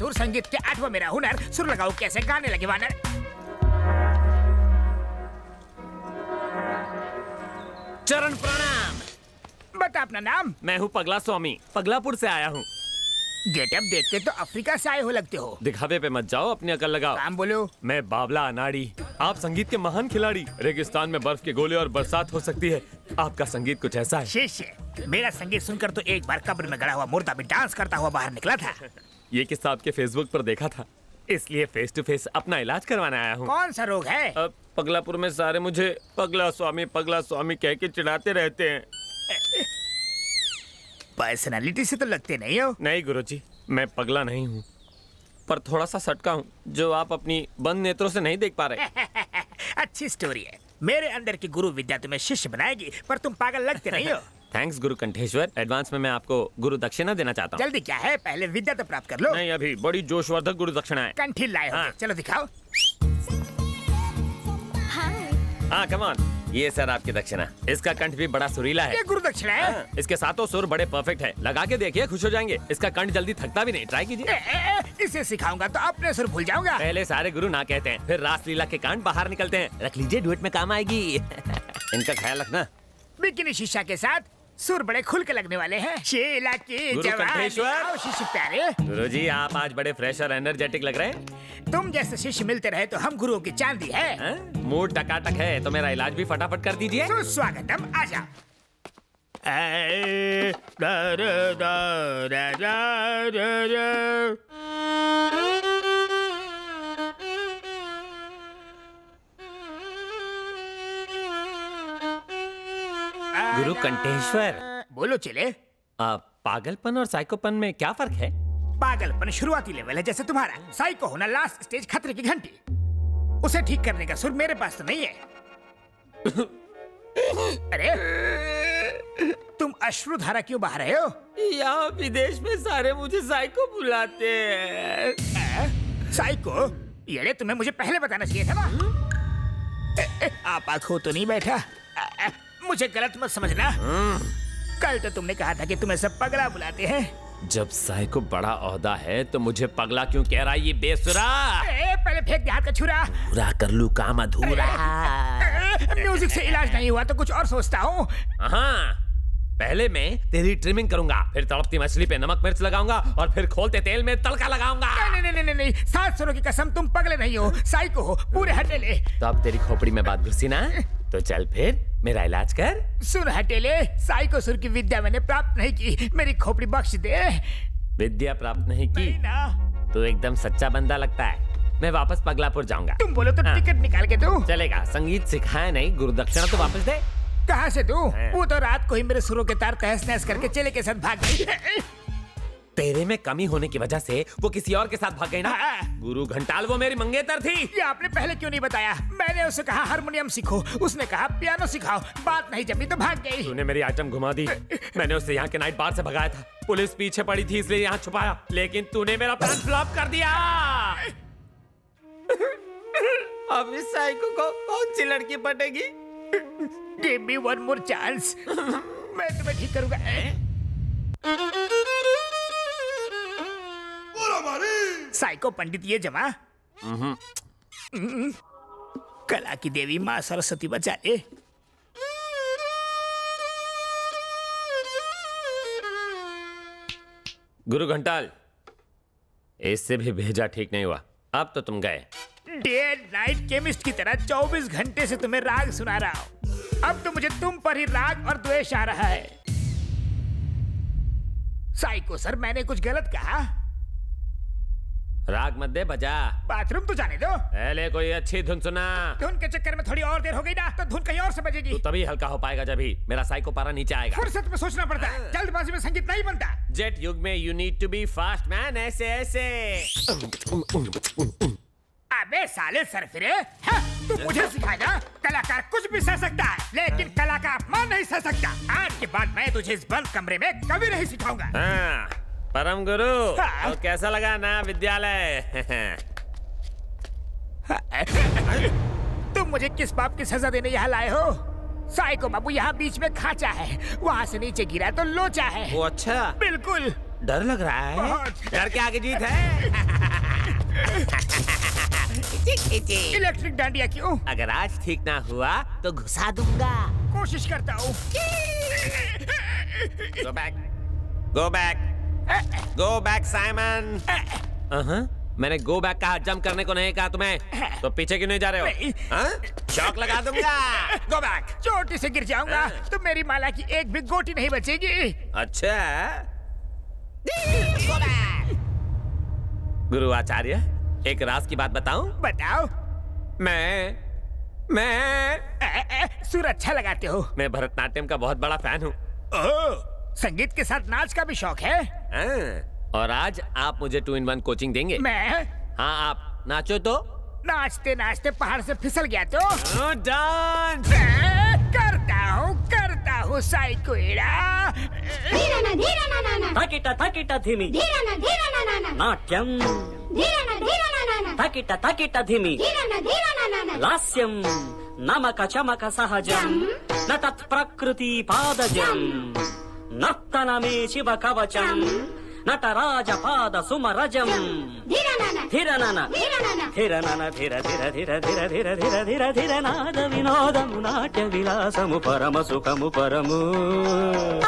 सुर, संगीत के 8वां मेरा हुनर, सुर लगाओ कैसे गाने लगे वानर। चरण प्रणाम। बता अपना नाम। मैं हूँ पगला स्वामी, पगलापुर से आया हूँ। गेटअप देखते तो अफ्रीका से आए हो लगते हो। दिखावे पे मत जाओ, अपनी अकल लगाओ। काम बोलो। मैं बाबला अनाड़ी, आप संगीत के महान खिलाड़ी। रेगिस्तान में बर्फ के गोले और बरसात हो सकती है, आपका संगीत कुछ ऐसा है। शिष्य, मेरा संगीत सुनकर तो एक बार कब्र में गड़ा हुआ मुर्दा भी डांस करता हुआ बाहर निकला था। ये किस्सा आपके फेसबुक पर देखा था, इसलिए फेस टू फेस अपना इलाज करवाने आया हूँ। कौन सा रोग है? पगलापुर में सारे मुझे पगला स्वामी कह के चिढ़ाते रहते हैं। पर्सनालिटी से तो लगते नहीं हो। नहीं गुरुजी, मैं पगला नहीं हूँ, पर थोड़ा सा सटका हूँ जो आप अपनी बंद नेत्रों से नहीं देख पा रहे। अच्छी स्टोरी है। मेरे अंदर की गुरु विद्या तुम्हें शिष्य बनाएगी, पर तुम पागल लगते नहीं हो। थैंक्स गुरु कंठेश्वर। एडवांस में मैं आपको गुरु दक्षिणा देना चाहता हूँ। जल्दी क्या है, पहले विद्या तो प्राप्त कर लो। नहीं, अभी बड़ी जोशवर्धक गुरु दक्षिणा है। कंठी लाए हो। हाँ। चलो दिखाओ। हाँ कम ऑन, ये सर आपकी दक्षिणा। इसका कंठ भी बड़ा सुरीला है। ये गुरु दक्षिणा है। हाँ, इसके सातों सुर बड़े परफेक्ट है। लगा के देखिए, खुश हो जाएंगे। इसका कंठ जल्दी थकता भी नहीं, ट्राई कीजिए। इसे सिखाऊंगा तो अपने सुर भूल जाऊंगा। पहले सारे गुरु ना कहते हैं, फिर रास लीला के कांड बाहर निकलते हैं। रख लीजिए, डुएट में काम आएगी। इनका ख्याल रखना। बिकिनी शीशा के साथ सुर बड़े खुल के लगने वाले हैं। शीला की गुरु जवानी। कंठेश्वर। आओ शिष्य प्यारे। गुरुजी, आप आज बड़े फ्रेश और एनर्जेटिक लग रहे हैं। तुम जैसे शिष्य मिलते रहे तो हम गुरुओं की चांदी है। हाँ? मूड टकाटक है तो मेरा इलाज भी फटाफट कर दीजिए। सुस्वागतम, आजा। गुरु कंठेश्वर, बोलो चले। पागलपन और साइकोपन में क्या फर्क है? पागलपन शुरुआती लेवल है जैसे तुम्हारा। साइको होना लास्ट स्टेज, खतरे की घंटी। उसे ठीक करने का सुर मेरे पास तो नहीं है। अरे तुम अश्रुधारा क्यों बहा रहे हो? यहाँ विदेश में सारे मुझे साइको बुलाते हैं। साइको? ये तुम्हें मुझे पहले बताना चाहिए था ना। आप आंखों तो नहीं बैठा। मुझे गलत मत समझना। कल तो तुमने कहा था कि तुम्हें सब पगला बुलाते हैं। जब साइको बड़ा ओहदा है तो मुझे पगला क्यों कह रहा है ये बेसुरा? पहले फेंक दे हाथ का छुरा। पूरा कर लूं काम अधूरा। म्यूजिक से इलाज नहीं हुआ तो कुछ और सोचता हूँ। हाँ, पहले मैं तेरी ट्रिमिंग करूंगा, फिर तड़पती मछली पे नमक मिर्च लगाऊंगा और फिर खोलते तेल में तड़का लगाऊंगा। नहीं, 7 सुरों की कसम, तुम पगले नहीं हो, साइको हो, पूरे हटेले। तो अब तेरी खोपड़ी में बात घुसी ना, तो चल फिर मेरा इलाज कर। सुन हटेले, साइको सुर की विद्या मैंने प्राप्त नहीं की, मेरी खोपड़ी बख्श दे। विद्या प्राप्त नहीं की? नहीं ना। तो एकदम सच्चा बंदा लगता है। मैं वापस पगलापुर जाऊंगा। तुम बोलो तो टिकट निकाल के दो। चलेगा, संगीत सिखाया नहीं, गुरु दक्षिणा तो वापस दे। कहाँ से दूं? वो तो रात को ही मेरे सुरों के तार तहस नहस करके चेले के साथ भाग गई। तेरे में कमी होने की वजह से वो किसी और के साथ भाग गई ना। गुरु घंटाल वो मेरी मंगेतर थी। ये आपने पहले क्यों नहीं बताया? मैंने उसे कहा हारमोनियम सीखो, उसने कहा पियानो सिखाओ, बात नहीं जमी तो भाग गई। तूने मेरी आइटम घुमा दी। मैंने उसे यहाँ के नाइट बार से भगाया था, पुलिस पीछे पड़ी थी इसलिए यहाँ छुपाया, लेकिन तूने मेरा प्लान फ्लॉप कर दिया। अब इस साइको को कौन सी लड़की पटेगी? Give me one more chance. मैं तुम्हें ठीक करूंगा। साइको पंडित ये जमा। कला की देवी माँ सरस्वती बचा ले। गुरु घंटाल, इससे भी भेजा ठीक नहीं हुआ, अब तो तुम गए। डे नाइट केमिस्ट की तरह 24 घंटे से तुम्हें राग सुना रहा हूँ। अब तो मुझे तुम पर ही राग और द्वेष आ रहा है। साइको सर, मैंने कुछ गलत कहा? राग मत दे, बजा। बाथरूम तो जाने दो। पहले कोई अच्छी धुन सुना। धुन के चक्कर में थोड़ी और देर हो गई ना, तो धुन कहीं और से बजेगी। तू तभी हल्का हो पाएगा जब ही मेरा साइको पारा नीचे आएगा। फुर्सत में सोचना पड़ता है, जल्दबाजी में संगीत नहीं बनता। जेट युग में you need to be fast man, ऐसे ऐसे। अबे साले सरफिरे, तू मुझे सिखाएगा? कलाकार कुछ भी सह सकता है, लेकिन कला का अपमान नहीं सह सकता। आज के बाद मैं तुझे इस बंद कमरे में कभी नहीं सिखाऊंगा। हाँ, परम गुरु, हाँ। तो कैसा लगा ना विद्यालय? तुम मुझे किस पाप की सजा देने यहाँ लाए हो? साइको बाबू, यहाँ बीच में खांचा है, वहाँ से नीचे गिरा तो लोचा है। वो अच्छा। बिल्कुल। डर लग रहा है? बहुत। डर के आगे जीत है। इलेक्ट्रिक डांडिया क्यों? अगर आज ठीक ना हुआ तो घुसा दूंगा। कोशिश करता हूँ। Go back. Go back. Go back, Simon. मैंने गो बैक कहा, जंप करने को नहीं कहा तुम्हें। तो पीछे क्यों नहीं जा रहे नहीं। हो? हाँ? शॉक लगा दूंगा। Go back. चोटी से गिर जाऊंगा तो मेरी माला की एक भी गोटी नहीं बचेगी। अच्छा। Go back. गुरु आचार्य, एक राज की बात बताऊं? बताओ। मैं सुर अच्छा लगाते हो। मैं भरतनाट्यम का बहुत बड़ा फैन हूँ। ओह, संगीत के साथ नाच का भी शौक है। हाँ, और आज आप मुझे 2-in-1 कोचिंग देंगे? मैं हाँ, आप नाचो तो। नाचते नाचते पहाड़ से फिसल गया तो डांस। करता हूँ साइकोइडा। ధీరన ధీరన నాన తకిట తకిట ధిమి ధీరన ధీరన నాన నాట్యం ధీరన ధీరన నాన తకిట తకిట ధిమి ధీరన ధీరన నాన లాస్యం నమక చమక సహజం నతత్ ప్రకృతి పాదజం నర్తనమే శివ కవచం నటరాజ పాద సుమరజం ధీరన ధిరనన ధీరన ధిరనన ధిర ధిర ధిర ధిర ధిర ధిర ధిర ధిర నాద వినోదము నాట్య విలాసము పరమ సుఖము పరము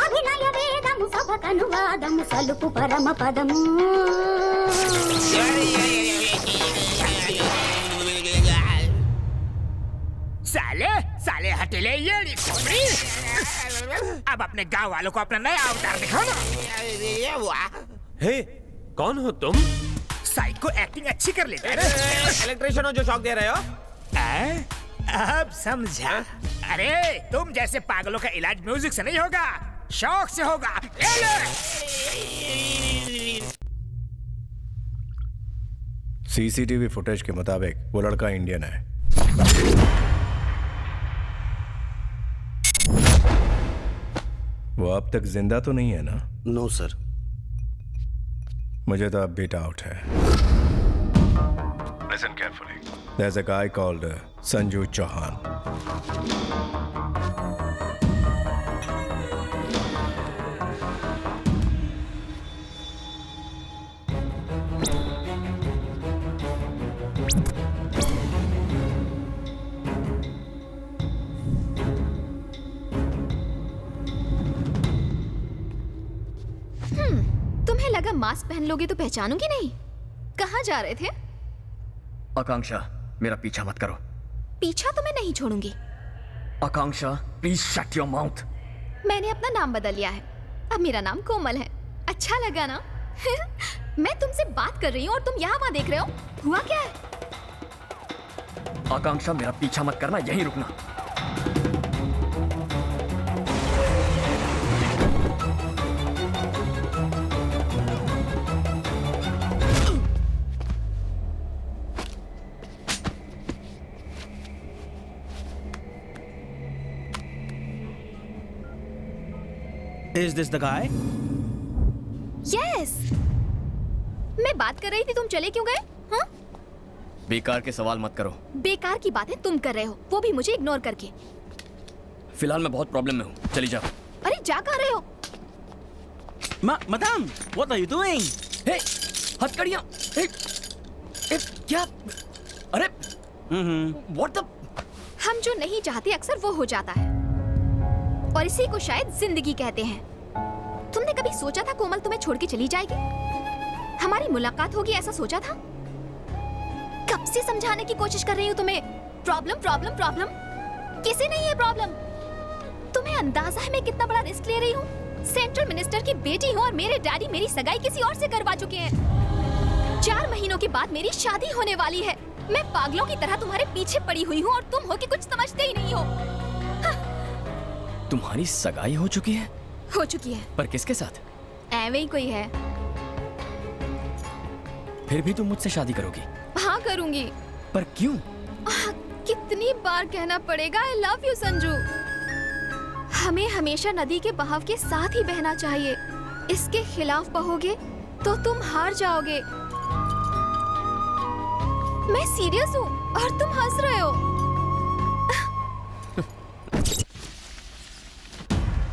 అభినయ వేదము సభకను వాదము సలుపు పరమ పదము साले साले हटेले ये खोपड़ी। अब अपने गांव वालों को अपना नया अवतार दिखाओ ना। हे, कौन हो तुम? साइको एक्टिंग अच्छी कर लेता है ना? इलेक्ट्रिशियन हो जो शॉक दे रहे हो? अब समझा। अरे तुम जैसे पागलों का इलाज म्यूजिक से नहीं होगा, शौक से होगा। ये ले। सीसीटीवी फुटेज के मुताबिक वो लड़का इंडियन है। वो अब तक जिंदा तो नहीं है ना? No sir. मुझे तो अब भी डाउट है। Listen carefully. There's a guy called Sanju Chauhan. तुम्हें लगा मास्क पहन लोगे तो पहचानूंगी नहीं? कहाँ जा रहे थे? आकांक्षा, मेरा पीछा मत करो। पीछा तो मैं नहीं छोड़ूंगी। आकांक्षा, प्लीज शट योर माउथ। मैंने अपना नाम बदल लिया है, अब मेरा नाम कोमल है। अच्छा लगा ना? मैं तुमसे बात कर रही हूँ और तुम यहाँ वहाँ देख रहे हो। हुआ क्या है? आकांक्षा, मेरा पीछा मत करना, यहीं रुकना। Is this the guy? Yes. मैं बात कर रही थी, तुम चले क्यों गए? हाँ? बेकार के सवाल मत करो। बेकार की बातें तुम कर रहे हो, वो भी मुझे इग्नोर करके। फिलहाल मैं बहुत प्रॉब्लम में हूँ, चली जाओ। अरे जा कहाँ रहे हो? Madam, what are you doing? हे, हथकड़ियाँ। हे, हे, क्या? अरे, what the? हम जो नहीं चाहते अक्सर वो हो जाता है, और इसी को शायद जिंदगी कहते हैं। तुमने कभी सोचा था कोमल तुम्हें छोड़ के चली जाएगी? हमारी मुलाकात होगी ऐसा सोचा था? कब से समझाने की कोशिश कर रही हूँ तुम्हें, प्रॉब्लम प्रॉब्लम प्रॉब्लम। किसी नहीं है प्रॉब्लम। तुम्हें अंदाजा है मैं कितना बड़ा रिस्क ले रही हूँ? सेंट्रल मिनिस्टर की बेटी हूँ और मेरे डैडी मेरी सगाई किसी और से करवा चुके हैं। 4 महीनों के बाद मेरी शादी होने वाली है। मैं पागलों की तरह तुम्हारे पीछे पड़ी हुई हूँ और तुम हो कि कुछ समझते ही नहीं हो। तुम्हारी सगाई हो चुकी है? हो चुकी है। पर किसके साथ? ऐवे ही कोई है। फिर भी तुम मुझसे शादी करोगी? हाँ करूंगी। पर क्यों? कितनी बार कहना पड़ेगा आई लव यू संजू। हमें हमेशा नदी के बहाव के साथ ही बहना चाहिए। इसके खिलाफ बहोगे तो तुम हार जाओगे। मैं सीरियस हूँ और तुम हंस रहे हो।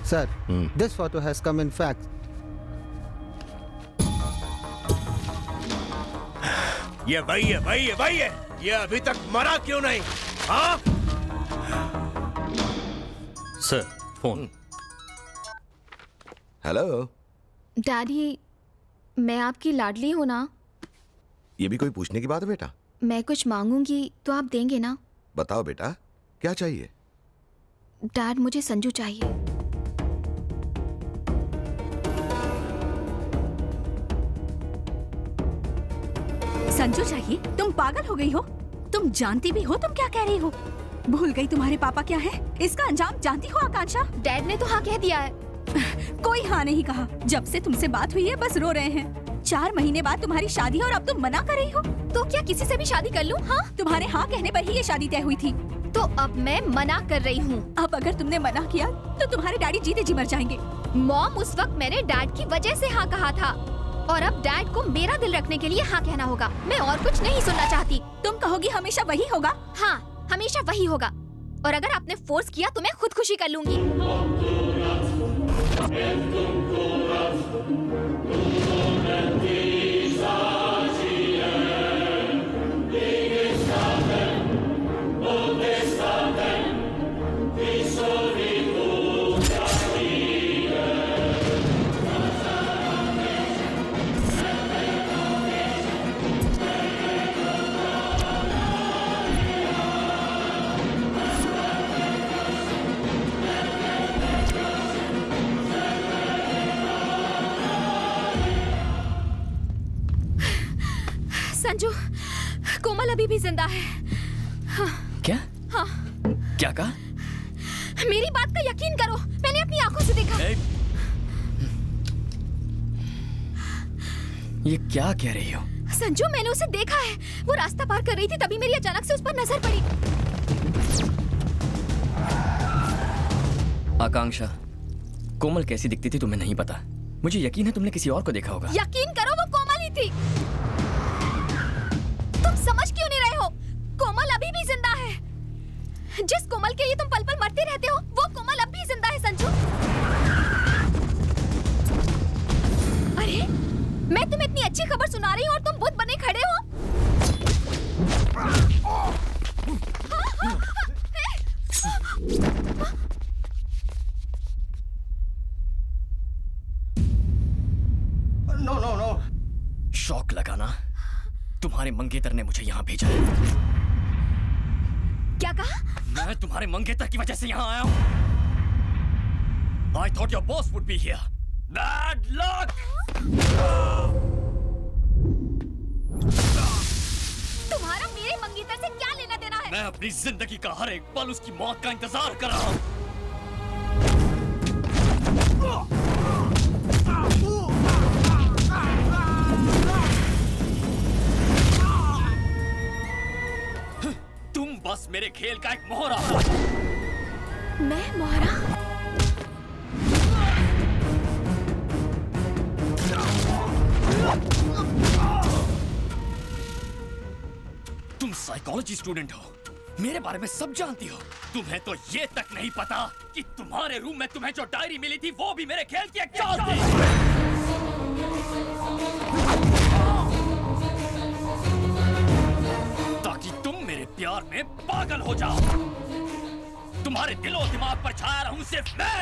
Sir, this photo has come in fax. ये वही है, वही है, वही है। ये अभी तक मरा क्यों नहीं? हाँ? Sir, phone. हेलो। डैडी, मैं आपकी लाडली हूँ ना? ये भी कोई पूछने की बात है बेटा? मैं कुछ मांगूंगी तो आप देंगे ना? बताओ बेटा, क्या चाहिए? डैड, मुझे संजू चाहिए। संजू चाहिए? तुम पागल हो गई हो? तुम जानती भी हो तुम क्या कह रही हो? भूल गई तुम्हारे पापा क्या है? इसका अंजाम जानती हो आकांक्षा? डैड ने तो हाँ कह दिया है। कोई हाँ नहीं कहा। जब से तुमसे बात हुई है बस रो रहे हैं। 4 महीने बाद तुम्हारी शादी और अब तुम मना कर रही हो। तो क्या किसी से भी शादी कर लूं? हाँ, तुम्हारे हाँ कहने पर ही ये शादी तय हुई थी। तो अब मैं मना कर रही हूँ। अब अगर तुमने मना किया तो तुम्हारे डैडी जीते जी मर जाएंगे। मॉम, उस वक्त मैंने डैड की वजह से हाँ कहा था और अब डैड को मेरा दिल रखने के लिए हाँ कहना होगा। मैं और कुछ नहीं सुनना चाहती। तुम कहोगी हमेशा वही होगा? हाँ, हमेशा वही होगा। और अगर आपने फोर्स किया तो मैं खुदकुशी कर लूंगी। संजू, कोमल अभी भी जिंदा है। हाँ। क्या? हाँ। क्या कहा? मेरी बात का यकीन करो, मैंने अपनी आंखों से देखा। ये क्या कह रही हो? संजू, मैंने उसे देखा है। वो रास्ता पार कर रही थी, तभी मेरी अचानक से उस पर नजर पड़ी। आकांक्षा, कोमल कैसी दिखती थी तुम्हें नहीं पता। मुझे यकीन है तुमने किसी और को देखा होगा। यकीन करो, वो कोमल ही थी। तुम समझ क्यों नहीं रहे हो? कोमल अभी भी जिंदा है। जिस कोमल के लिए तुम पल पल मरते रहते हो, वो कोमल अब भी जिंदा है संजू। अरे, मैं तुम्हें इतनी अच्छी खबर सुना रही हूँ और तुम बुत बने खड़े हो। No no no. शौक लगाना। तुम्हारे मंगेतर ने मुझे यहाँ भेजा है। क्या कहा? मैं तुम्हारे मंगेतर की वजह से यहाँ आया हूँ। I thought your boss would be here. Bad luck! तुम्हारा मेरे मंगेतर से क्या लेना देना है? मैं अपनी जिंदगी का हर एक पल उसकी मौत का इंतजार कर रहा हूँ। तुम बस मेरे खेल का एक मोहरा हो। मैं मोहरा? तुम साइकोलॉजी स्टूडेंट हो, मेरे बारे में सब जानती हो। तुम्हें तो ये तक नहीं पता कि तुम्हारे रूम में तुम्हें जो डायरी मिली थी वो भी मेरे खेल की एक चाल थी। ताकि तुम मेरे प्यार में पागल हो जाओ। तुम्हारे दिलो दिमाग पर छाया रहूं सिर्फ मैं।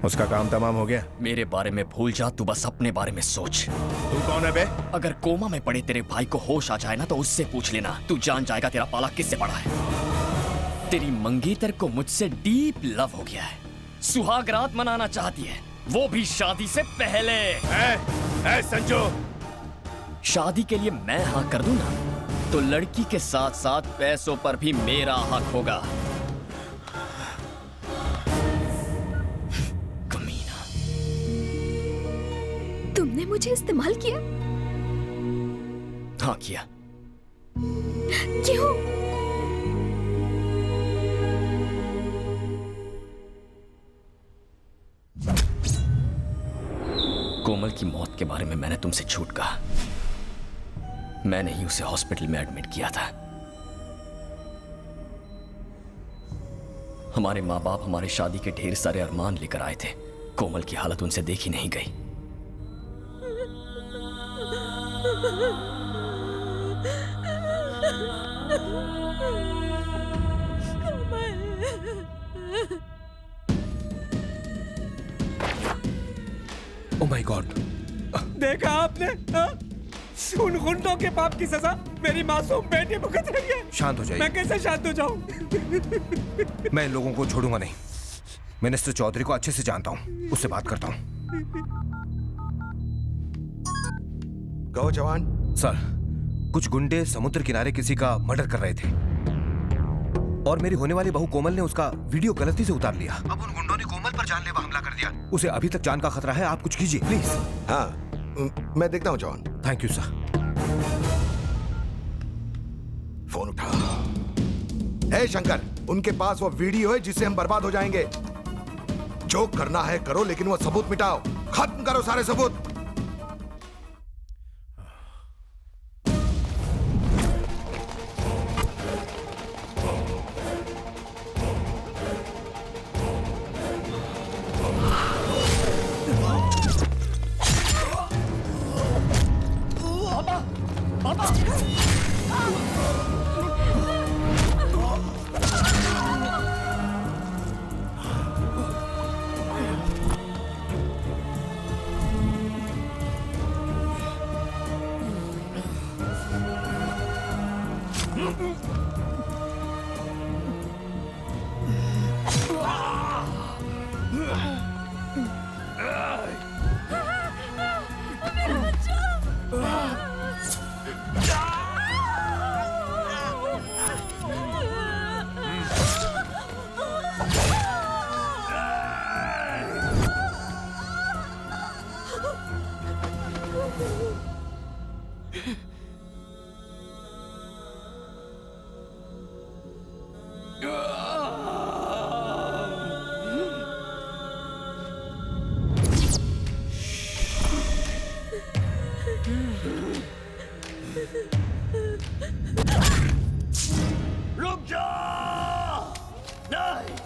उसका काम तमाम हो गया? मेरे बारे में भूल जा, तू बस अपने बारे में सोच। तू कौन है बे? अगर कोमा में पड़े तेरे भाई को होश आ जाए ना तो उससे पूछ लेना। तू जान जाएगा तेरा पाला किससे पड़ा है। तेरी मंगेतर को मुझसे डीप लव हो गया है। सुहाग रात मनाना चाहती है, वो भी शादी से पहले। ए संजू, शादी के लिए मैं हाँ कर दूं ना तो लड़की के साथ साथ पैसों पर भी मेरा हक होगा। तुमने मुझे इस्तेमाल किया? हाँ किया। क्यों? कोमल की मौत के बारे में मैंने तुमसे झूठ कहा। मैंने ही उसे हॉस्पिटल में एडमिट किया था। हमारे माँ बाप हमारी शादी के ढेर सारे अरमान लेकर आए थे। कोमल की हालत उनसे देखी नहीं गई। ओह माय गॉड, देखा आपने हाँ? उन गुंडों के पाप की सजा मेरी मासूम बेटी भुगत रही है। शांत हो जाइए। मैं कैसे शांत हो जाऊं? मैं इन लोगों को छोड़ूंगा नहीं। मिनिस्टर चौधरी को अच्छे से जानता हूँ, उससे बात करता हूँ। कहो जवान। सर, कुछ गुंडे समुद्र किनारे किसी का मर्डर कर रहे थे और मेरी होने वाली बहू कोमल ने उसका वीडियो गलती से उतार लिया। अब उन गुंडों ने कोमल पर जानलेवा हमला कर दिया। उसे अभी तक जान का खतरा है, आप कुछ कीजिए प्लीज। हाँ, मैं देखता हूँ जवान। Thank you sir. फोन उठा। हे शंकर, उनके पास वो वीडियो है जिससे हम बर्बाद हो जाएंगे। जो करना है करो, लेकिन वो सबूत मिटाओ। खत्म करो सारे सबूत। रुक जा! नहीं!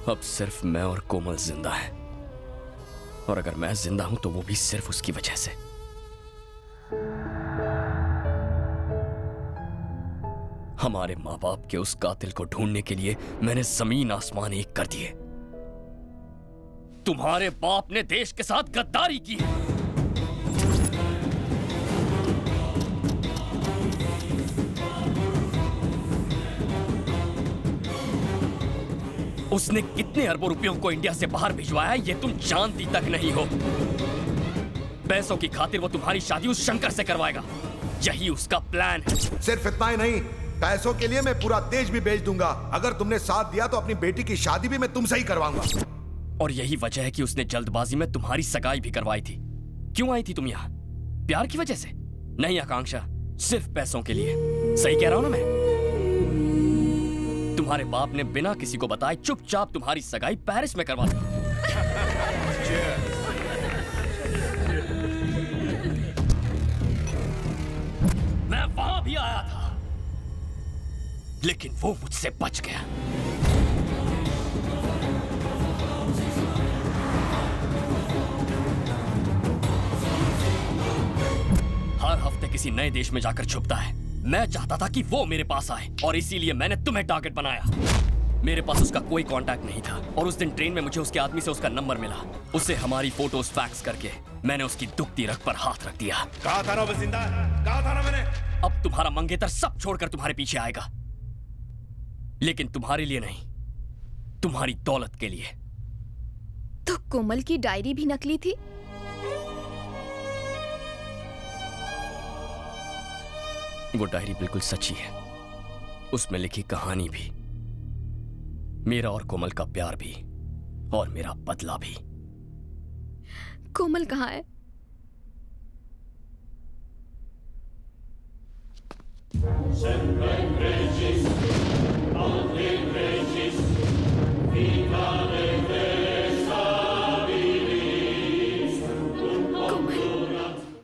अब सिर्फ मैं और कोमल जिंदा हैं, और अगर मैं जिंदा हूं तो वो भी सिर्फ उसकी वजह से। हमारे माँ बाप के उस कातिल को ढूंढने के लिए मैंने जमीन आसमान एक कर दिए। तुम्हारे बाप ने देश के साथ गद्दारी की है। उसने कितने अरबों रुपयों को इंडिया से बाहर भिजवाया ये तुम जानती तक नहीं हो। पैसों की खातिर वो तुम्हारी शादी उस शंकर से करवाएगा, यही उसका प्लान है। सिर्फ इतना ही नहीं, पैसों के लिए मैं पूरा देश भी बेच दूंगा। अगर तुमने साथ दिया तो अपनी बेटी की शादी भी मैं तुमसे ही करवाऊंगा। और यही वजह है कि उसने जल्दबाजी में तुम्हारी सगाई भी करवाई थी। क्यों आई थी तुम यहाँ? प्यार की वजह से? नहीं आकांक्षा, सिर्फ पैसों के लिए। सही कह रहा हूं ना मैं? तुम्हारे बाप ने बिना किसी को बताए चुपचाप तुम्हारी सगाई पेरिस में करवा दी। मैं वहां भी आया था, लेकिन वो मुझसे बच गया। हर हफ्ते किसी नए देश में जाकर छुपता है। मैं चाहता था कि वो मेरे पास आए, और इसीलिए मैंने तुम्हें टारगेट बनाया। मेरे पास उसका कोई कांटेक्ट नहीं था, और उस दिन ट्रेन में मुझे उसके आदमी से उसका नंबर मिला। उसे हमारी फोटोज फैक्स करके मैंने उसकी दुखती रग पर हाथ रख दिया। कहा था ना वो जिंदा है, कहा था ना मैंने। अब तुम्हारा मंगेतर सब छोड़कर तुम्हारे पीछे आएगा, लेकिन तुम्हारे लिए नहीं, तुम्हारी दौलत के लिए। तो कोमल की डायरी भी नकली थी? वो डायरी बिल्कुल सच्ची है, उसमें लिखी कहानी भी, मेरा और कोमल का प्यार भी, और मेरा बदला भी। कोमल कहाँ है? Sempre cresci,